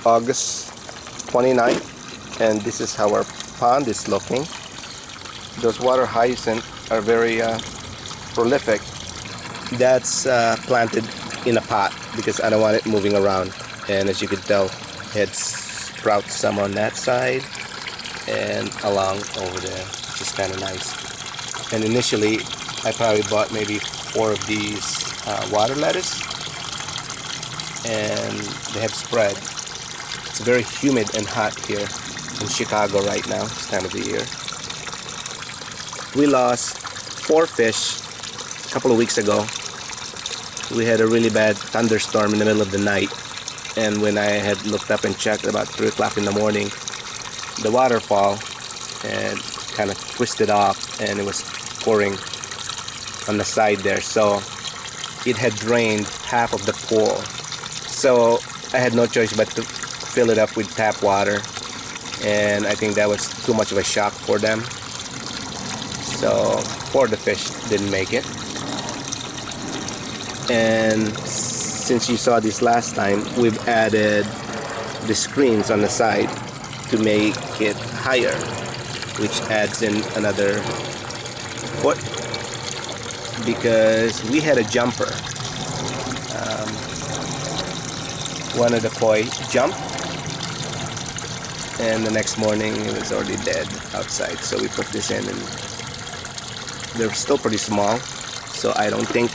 August 29th, and this is how our pond is looking. Those water hyacinth are very prolific. That's planted in a pot because I don't want it moving around, and as you could tell, it sprouts some on that side and along over there, which is kind of nice. And initially I probably bought maybe 4 of these water lettuce, and they have spread. It's very humid and hot here in Chicago right now, this time of the year. We lost 4 fish a couple of weeks ago. We had a really bad thunderstorm in the middle of the night, and when I had looked up and checked about 3 o'clock in the morning, the waterfall had kind of twisted off and it was pouring on the side there, so it had drained half of the pool. So I had no choice but to fill it up with tap water, and I think that was too much of a shock for them, so 4 of the fish didn't make it. And since you saw this last time, we've added the screens on the side to make it higher, which adds in another foot, because we had a jumper. One of the koi jumped, and the next morning it was already dead outside, so we put this in, and they're still pretty small, so I don't think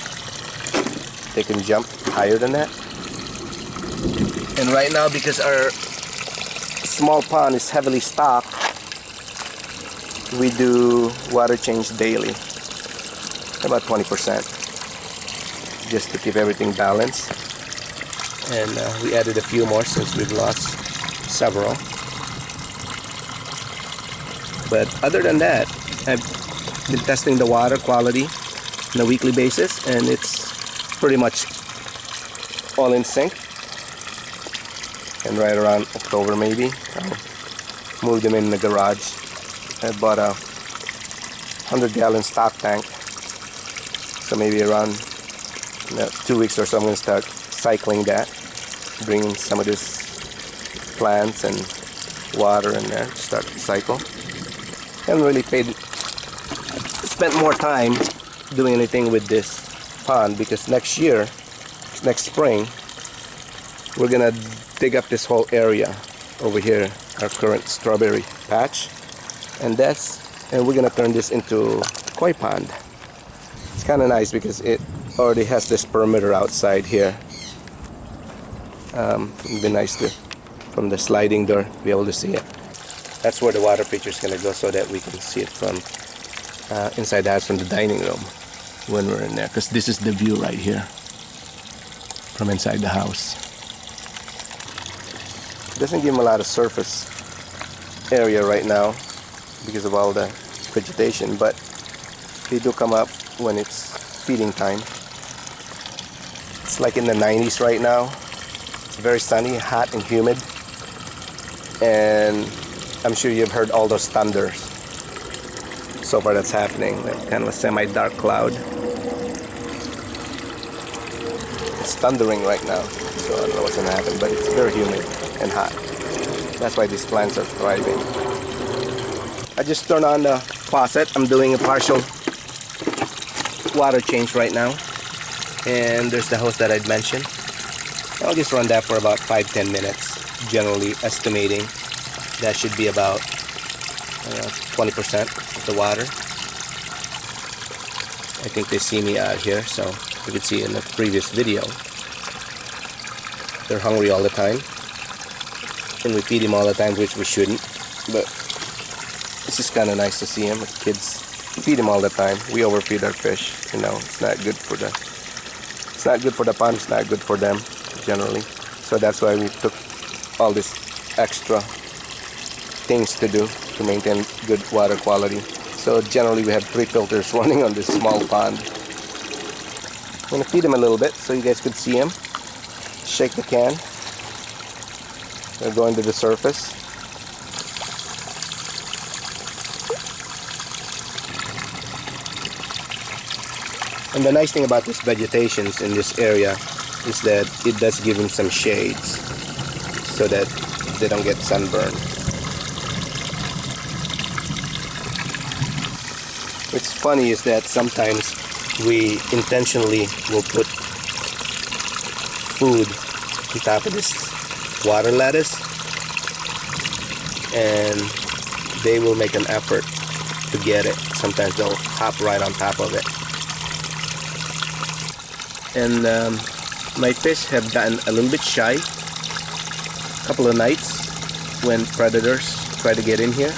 they can jump higher than that. And right now, because our small pond is heavily stocked, we do water change daily, about 20%, just to keep everything balanced. And we added a few more since we've lost several. But other than that, I've been testing the water quality on a weekly basis, and it's pretty much all in sync. And right around October maybe, I'll move them in the garage. I bought a 100-gallon stock tank, so maybe around 2 weeks or so I'm going to start cycling that, bringing some of this plants and water in there, start the cycle. Haven't really spent more time doing anything with this pond, because next spring, we're gonna dig up this whole area over here, our current strawberry patch, and we're gonna turn this into koi pond. It's kind of nice because it already has this perimeter outside here. It'd be nice to, from the sliding door, be able to see it. That's where the water pitcher is gonna go, so that we can see it from inside the house, from the dining room when we're in there, because this is the view right here from inside the house. It doesn't give them a lot of surface area right now because of all the vegetation, but they do come up when it's feeding time. It's like in the 90s right now. It's very sunny, hot and humid, and I'm sure you've heard all those thunders. So far that's happening, like kind of a semi-dark cloud. It's thundering right now, so I don't know what's going to happen, but it's very humid and hot. That's why these plants are thriving. I just turned on the faucet. I'm doing a partial water change right now, and there's the hose that I'd mentioned. I'll just run that for about 5-10 minutes, generally estimating that should be about 20% of the water. I think they see me out here, so you could see in the previous video, they're hungry all the time, and we feed them all the time, which we shouldn't, but it's just kind of nice to see them. Kids feed them all the time. We overfeed our fish, you know. It's not good for the pond, it's not good for them generally, so that's why we took all this extra things to do to maintain good water quality. So generally we have 3 filters running on this small pond. I'm going to feed them a little bit so you guys could see them. Shake the can. They're going to the surface. And the nice thing about this vegetations in this area is that it does give them some shades. so that they don't get sunburned. What's funny is that sometimes we intentionally will put food on top of this water lettuce, and they will make an effort to get it. Sometimes they'll hop right on top of it. And my fish have gotten a little bit shy a couple of nights when predators try to get in here.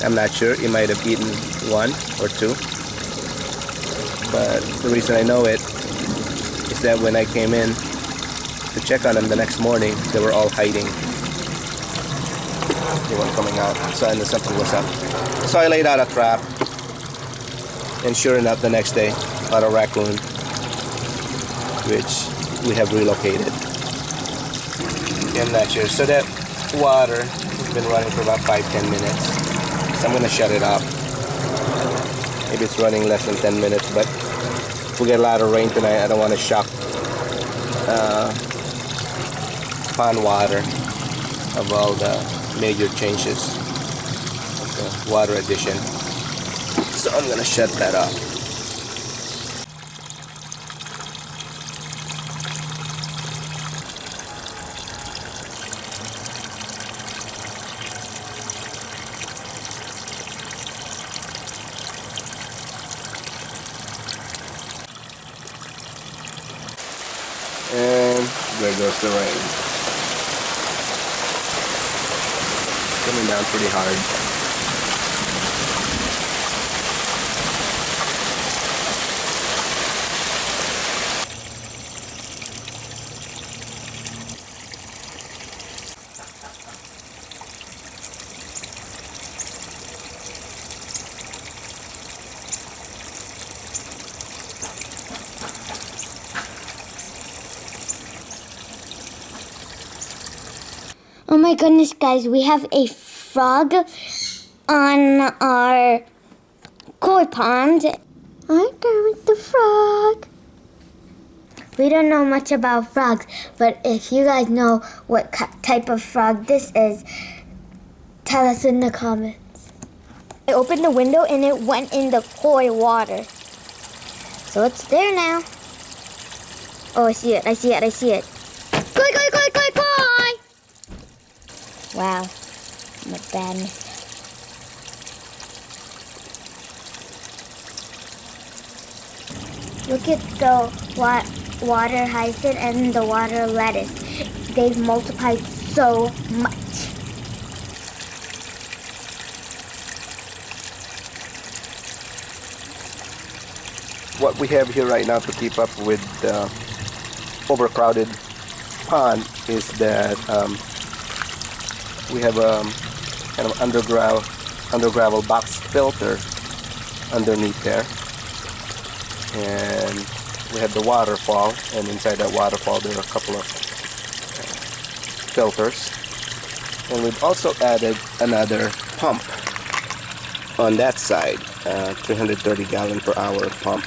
I'm not sure, it might have eaten one or two, but the reason I know it is that when I came in to check on them the next morning, they were all hiding. They weren't coming out, so I knew something was up. So I laid out a trap, and sure enough, the next day, caught a raccoon, which we have relocated. I'm not sure. So that water has been running for about 5-10 minutes. So I'm gonna shut it off. Maybe it's running less than 10 minutes, but if we get a lot of rain tonight, I don't want to shock pond water of all the major changes of the water addition. So I'm gonna shut that off. And there goes the rain. Coming down pretty hard. Oh my goodness, guys, we have a frog on our koi pond. Hi, Kermit the Frog. We don't know much about frogs, but if you guys know what type of frog this is, tell us in the comments. I opened the window and it went in the koi water. So it's there now. Oh, I see it, I see it, I see it. Koi, koi, koi, koi, koi! Wow, my badness. Look at the water hyacinth and the water lettuce. They've multiplied so much. What we have here right now to keep up with the overcrowded pond is that we have a kind of undergravel box filter underneath there, and we have the waterfall, and inside that waterfall there are a couple of filters, and we've also added another pump on that side, 330 gallon per hour pump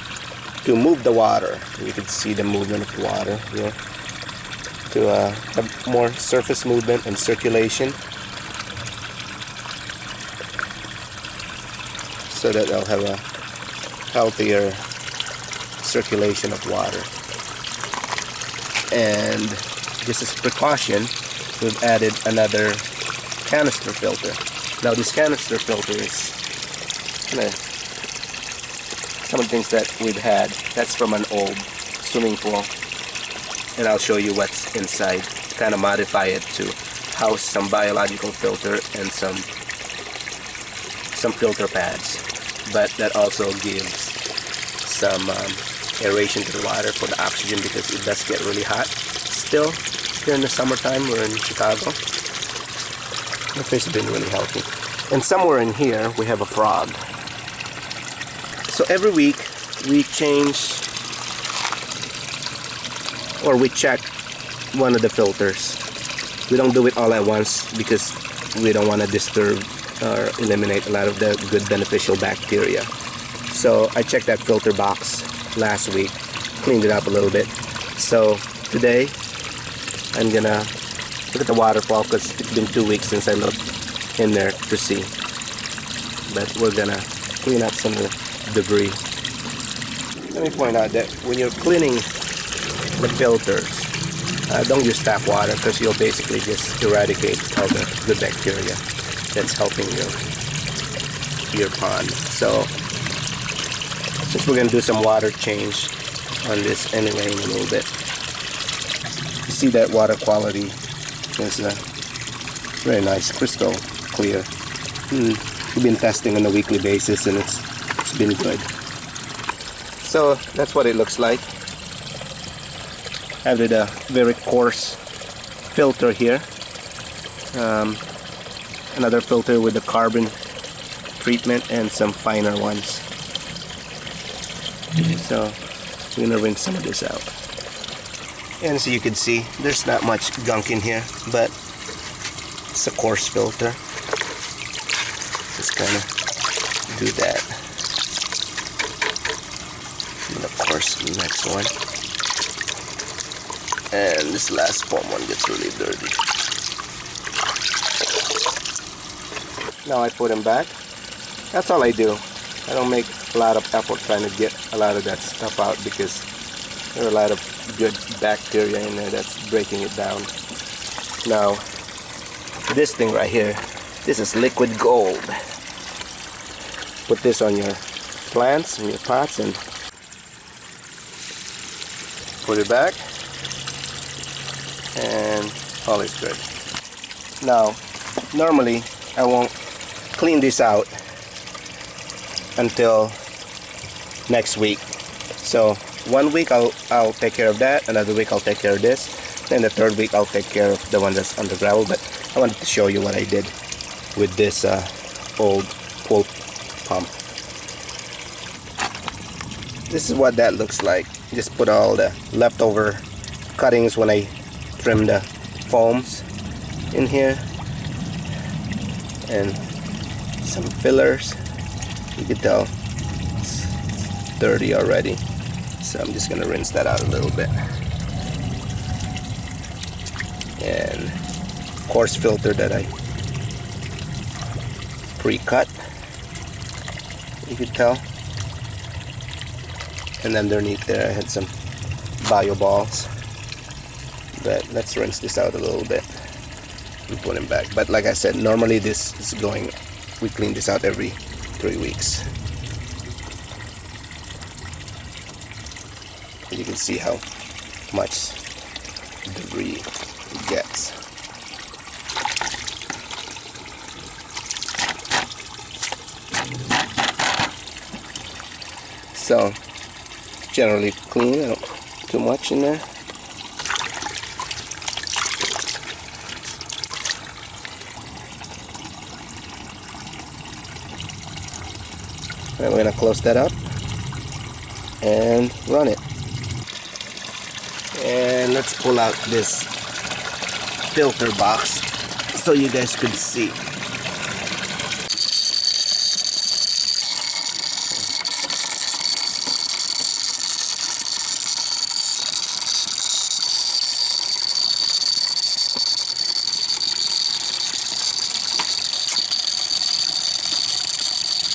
to move the water. You can see the movement of the water here to have more surface movement and circulation, so that they'll have a healthier circulation of water. And just as precaution, we've added another canister filter. Now this canister filter is kind of some of the things that we've had. That's from an old swimming pool, and I'll show you what's inside. Kind of modify it to house some biological filter and some filter pads, but that also gives some aeration to the water for the oxygen, because it does get really hot still here in the summertime. We're in Chicago. The fish have been really healthy. And somewhere in here we have a frog. So every week we change, or we check one of the filters. We don't do it all at once because we don't want to disturb or eliminate a lot of the good beneficial bacteria. So I checked that filter box last week, cleaned it up a little bit. So today I'm gonna Look at the waterfall because it's been 2 weeks since I looked in there to see. But we're gonna clean out some of the debris. Let me point out that when you're cleaning the filters, don't use tap water because you'll basically just eradicate all the bacteria that's helping your pond. So since we're gonna do some water change on this anyway in a little bit, you see that water quality is very nice, crystal clear. We've been testing on a weekly basis and it's been good. So that's what it looks like. I did a very coarse filter here. Another filter with the carbon treatment and some finer ones. So we're gonna rinse some of this out. And so you can see there's not much gunk in here, but it's a coarse filter. Just kind of do that. And of course the next one. And this last foam one gets really dirty. Now I put them back. That's all I do. I don't make a lot of effort trying to get a lot of that stuff out because there are a lot of good bacteria in there that's breaking it down. Now, this thing right here, this is liquid gold. Put this on your plants and your pots and put it back. And all is good. Now, normally I won't clean this out until next week. So 1 week I'll take care of that, another week I'll take care of this, then the third week I'll take care of the one that's on the gravel. But I wanted to show you what I did with this old pulp pump. This is what that looks like. Just put all the leftover cuttings when I trim the foams in here and some fillers. You can tell it's dirty already, so I'm just gonna rinse that out a little bit. And coarse filter that I pre-cut, you can tell. And underneath there I had some bio balls. But let's rinse this out a little bit and put them back. But like I said, normally this is going, we clean this out every 3 weeks. You can see how much debris it gets. So generally clean, I don't put too much in there. And we're going to close that up and run it. And let's pull out this filter box so you guys could see.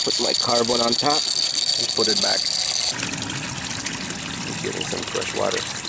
Put my carbon on top and put it back. Just getting some fresh water.